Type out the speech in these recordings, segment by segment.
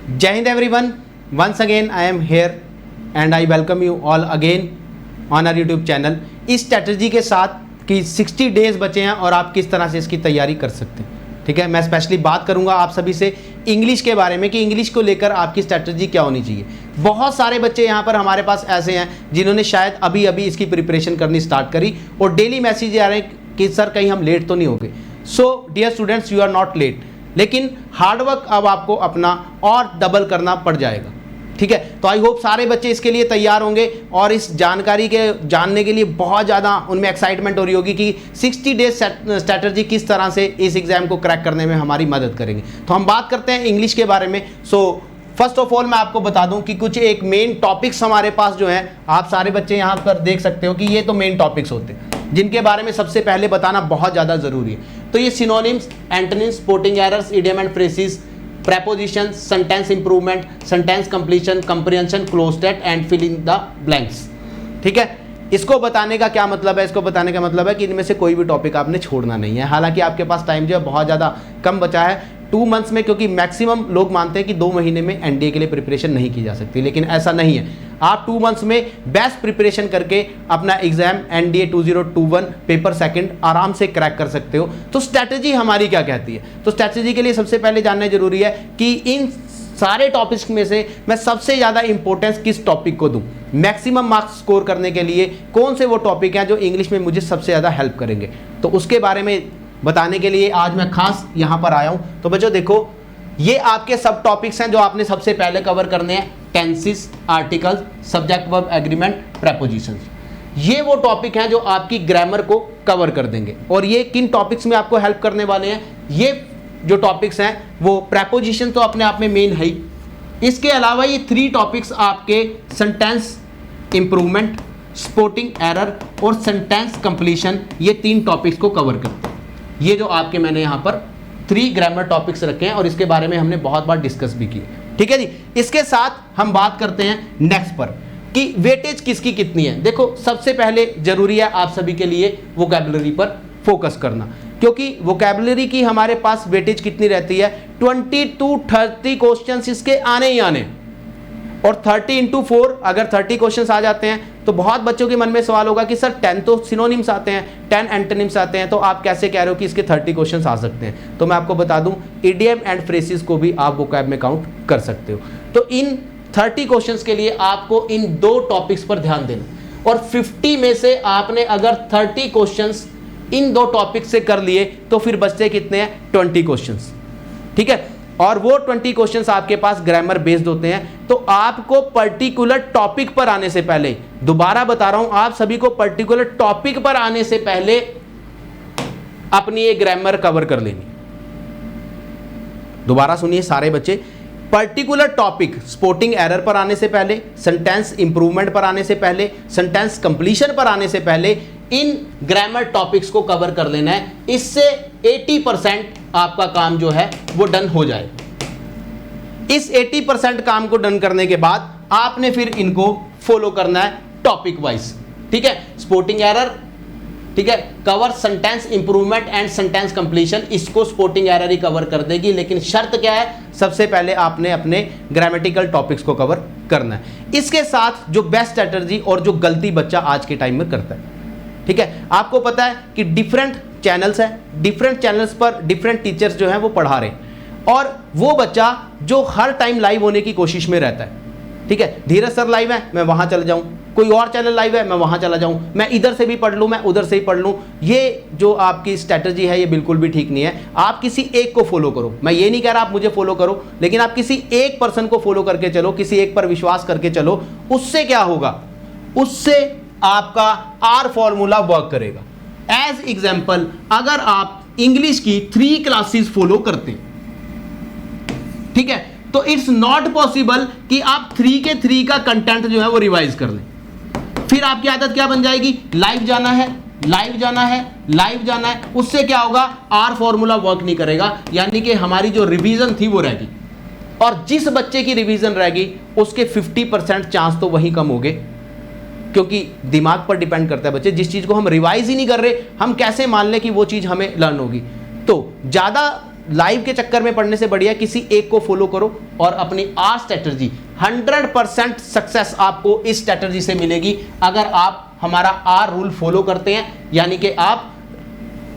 जय हिंद everyone, once again I am here and I welcome you all again on our YouTube channel. इस strategy के साथ कि 60 डेज बचे हैं और आप किस तरह से इसकी तैयारी कर सकते हैं। ठीक है, मैं स्पेशली बात करूंगा आप सभी से इंग्लिश के बारे में कि इंग्लिश को लेकर आपकी स्ट्रैटेजी क्या होनी चाहिए। बहुत सारे बच्चे यहाँ पर हमारे पास ऐसे हैं जिन्होंने शायद अभी अभी इसकी प्रिपरेशन करनी स्टार्ट करी और डेली मैसेज आ रहे हैं कि सर कहीं हम लेट तो नहीं हो गए। So dear students, you are not late, लेकिन हार्डवर्क अब आपको अपना और डबल करना पड़ जाएगा। ठीक है, तो आई होप सारे बच्चे इसके लिए तैयार होंगे और इस जानकारी के जानने के लिए बहुत ज़्यादा उनमें एक्साइटमेंट हो रही होगी कि 60 डेज स्ट्रैटेजी किस तरह से इस एग्जाम को क्रैक करने में हमारी मदद करेंगे। तो हम बात करते हैं इंग्लिश के बारे में। सो फर्स्ट ऑफ ऑल मैं आपको बता दूं कि कुछ एक मेन टॉपिक्स हमारे पास जो हैं, आप सारे बच्चे यहाँ पर देख सकते हो कि ये तो मेन टॉपिक्स होते हैं जिनके बारे में सबसे पहले बताना बहुत ज़्यादा ज़रूरी है। तो ये synonyms, antonyms, sporting errors, idiom and phrases, prepositions, sentence improvement, sentence completion, comprehension, closed stat and fill in the blanks। ठीक है, इसको बताने का क्या मतलब है? इसको बताने का मतलब है कि इनमें से कोई भी टॉपिक आपने छोड़ना नहीं है। हालांकि आपके पास टाइम जो है बहुत ज़्यादा कम बचा है 2 मंथ्स में, क्योंकि मैक्सिमम लोग मानते हैं कि 2 महीने में एनडीए के लिए प्रिपरेशन नहीं की जा सकती, लेकिन ऐसा नहीं है। आप 2 मंथ्स में बेस्ट प्रिपरेशन करके अपना एग्जाम एनडीए 2021 पेपर सेकंड आराम से क्रैक कर सकते हो। तो स्ट्रैटेजी हमारी क्या कहती है? तो स्ट्रैटेजी के लिए सबसे पहले जानना जरूरी है कि इन सारे टॉपिक्स में से मैं सबसे ज़्यादा इंपॉर्टेंस किस टॉपिक को दूं, मैक्सिमम मार्क्स स्कोर करने के लिए कौन से वो टॉपिक हैं जो इंग्लिश में मुझे सबसे ज़्यादा हेल्प करेंगे। तो उसके बारे में बताने के लिए आज मैं खास यहाँ पर आया हूँ। तो बच्चों देखो, ये आपके सब टॉपिक्स हैं जो आपने सबसे पहले कवर करने हैं। Tenses, articles, subject verb agreement, prepositions, ये वो टॉपिक हैं जो आपकी ग्रामर को कवर कर देंगे। और ये किन टॉपिक्स में आपको हेल्प करने वाले हैं? ये जो टॉपिक्स हैं वो प्रेपोजिशन तो अपने आप में मेन है ही, इसके अलावा ये 3 टॉपिक्स आपके सेंटेंस इंप्रूवमेंट, स्पोर्टिंग एरर और सेंटेंस कंप्लीशन, ये 3 टॉपिक्स को कवर करते हैं। ये जो आपके मैंने यहाँ पर 3 ग्रामर टॉपिक्स रखे हैं और इसके बारे में हमने बहुत बार डिस्कस भी किए। ठीक है जी, इसके साथ हम बात करते हैं नेक्स्ट पर कि वेटेज किसकी कितनी है। देखो, सबसे पहले जरूरी है आप सभी के लिए वोकैबुलरी पर फोकस करना, क्योंकि वोकैबुलरी की हमारे पास वेटेज कितनी रहती है? 20 to 30 क्वेश्चंस इसके आने ही आने, और 30 into 4 अगर 30 क्वेश्चंस आ जाते हैं तो बहुत बच्चों के मन में सवाल होगा कि सर 10 तो सिनोनिम्स आते हैं, 10 एंटोनिम्स आते हैं, तो आप कैसे कह रहे हो कि इसके 30 क्वेश्चंस आ सकते हैं? तो मैं आपको बता दूं, इडियम एंड फ्रेजेस को भी आप वोकैब में काउंट कर सकते हो। तो इन 30 क्वेश्चंस के लिए आपको इन 2 टॉपिक्स पर ध्यान देना, और 50 में से आपने अगर 30 क्वेश्चंस इन 2 टॉपिक्स से कर लिए तो फिर बचते कितने हैं? 20 क्वेश्चंस। ठीक है, और वो 20 क्वेश्चंस आपके पास ग्रामर बेस्ड होते हैं। तो आपको पर्टिकुलर टॉपिक पर आने से पहले, दोबारा बता रहा हूं, आप सभी को पर्टिकुलर टॉपिक पर आने से पहले अपनी ये ग्रामर कवर कर लेनी। दोबारा सुनिए सारे बच्चे, पर्टिकुलर टॉपिक स्पोर्टिंग एरर पर आने से पहले, सेंटेंस इंप्रूवमेंट पर आने से पहले, सेंटेंस कंप्लीशन पर आने से पहले इन ग्रामर टॉपिक्स को कवर कर लेना है। इससे 80% आपका काम जो है वो डन हो जाए। इस 80% काम को डन करने के बाद आपने फिर इनको फॉलो करना है टॉपिक वाइज। ठीक है, स्पोर्टिंग एरर, ठीक है, cover sentence improvement and sentence completion, इसको स्पोर्टिंग एरर ही कवर कर देगी, लेकिन शर्त क्या है? सबसे पहले आपने अपने ग्रामेटिकल टॉपिक्स को कवर करना है। इसके साथ जो बेस्ट स्ट्रैटेजी और जो गलती बच्चा आज के टाइम में करता है, ठीक है, आपको पता है कि डिफरेंट चैनल्स हैं, डिफरेंट चैनल्स पर डिफरेंट टीचर्स जो हैं वो पढ़ा रहे हैं, और वो बच्चा जो हर टाइम लाइव होने की कोशिश में रहता है। ठीक है, धीरज सर लाइव है, मैं वहां चला जाऊं, कोई और चैनल लाइव है, मैं वहां चला जाऊं, मैं इधर से भी पढ़ लूं, मैं उधर से ही पढ़ लूं। ये जो आपकी स्ट्रैटेजी है ये बिल्कुल भी ठीक नहीं है। आप किसी एक को फॉलो करो, मैं ये नहीं कह रहा आप मुझे फॉलो करो, लेकिन आप किसी एक पर्सन को फॉलो करके चलो, किसी एक पर विश्वास करके चलो। उससे क्या होगा? उससे आपका आर फॉर्मूला वर्क करेगा। एज एग्जाम्पल, अगर आप इंग्लिश की 3 क्लासेस फॉलो करते हैं, ठीक है, तो इट्स नॉट पॉसिबल कि आप 3 के 3 का कंटेंट जो है वो रिवाइज कर लें। फिर आपकी आदत क्या बन जाएगी? लाइव जाना है, लाइव जाना है, लाइव जाना है। उससे क्या होगा? आर फॉर्मूला वर्क नहीं करेगा, यानी कि हमारी जो रिवीजन थी वो रहेगी, और जिस बच्चे की रिवीजन रहेगी उसके 50% चांस तो वहीं कम हो गए, क्योंकि दिमाग पर डिपेंड करता है बच्चे। जिस चीज़ को हम रिवाइज ही नहीं कर रहे, हम कैसे मान लें कि वो चीज़ हमें लर्न होगी? तो ज़्यादा लाइव के चक्कर में पढ़ने से बढ़िया किसी एक को फॉलो करो और अपनी आर स्ट्रेटजी 100% सक्सेस आपको इस स्ट्रेटजी से मिलेगी अगर आप हमारा आर रूल फॉलो करते हैं, यानी कि आप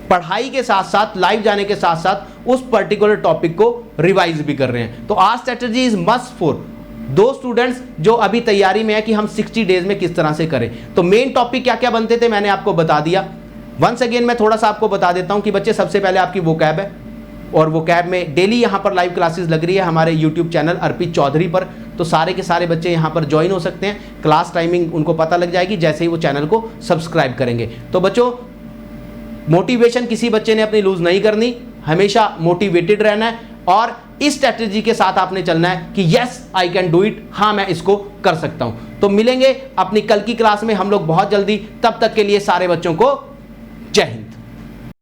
पढ़ाई के साथ साथ लाइव जाने के साथ साथ उस पर्टिकुलर टॉपिक को रिवाइज भी कर रहे हैं। तो our strategy is must for दो स्टूडेंट्स जो अभी तैयारी में है कि हम 60 डेज में किस तरह से करें। तो मेन टॉपिक क्या क्या बनते थे मैंने आपको बता दिया। वंस अगेन मैं थोड़ा सा आपको बता देता हूं कि बच्चे सबसे पहले आपकी वोकैब है, और वोकैब में डेली यहां पर लाइव क्लासेस लग रही है हमारे यूट्यूब चैनल अर्पित चौधरी पर। तो सारे के सारे बच्चे यहां पर ज्वाइन हो सकते हैं। क्लास टाइमिंग उनको पता लग जाएगी जैसे ही वो चैनल को सब्सक्राइब करेंगे। तो बच्चों, मोटिवेशन किसी बच्चे ने अपनी लूज नहीं करनी, हमेशा मोटिवेटेड रहना है और इस स्ट्रेटजी के साथ आपने चलना है कि yes I can do it, हाँ मैं इसको कर सकता हूं। तो मिलेंगे अपनी कल की क्लास में हम लोग बहुत जल्दी। तब तक के लिए सारे बच्चों को जय हिंद।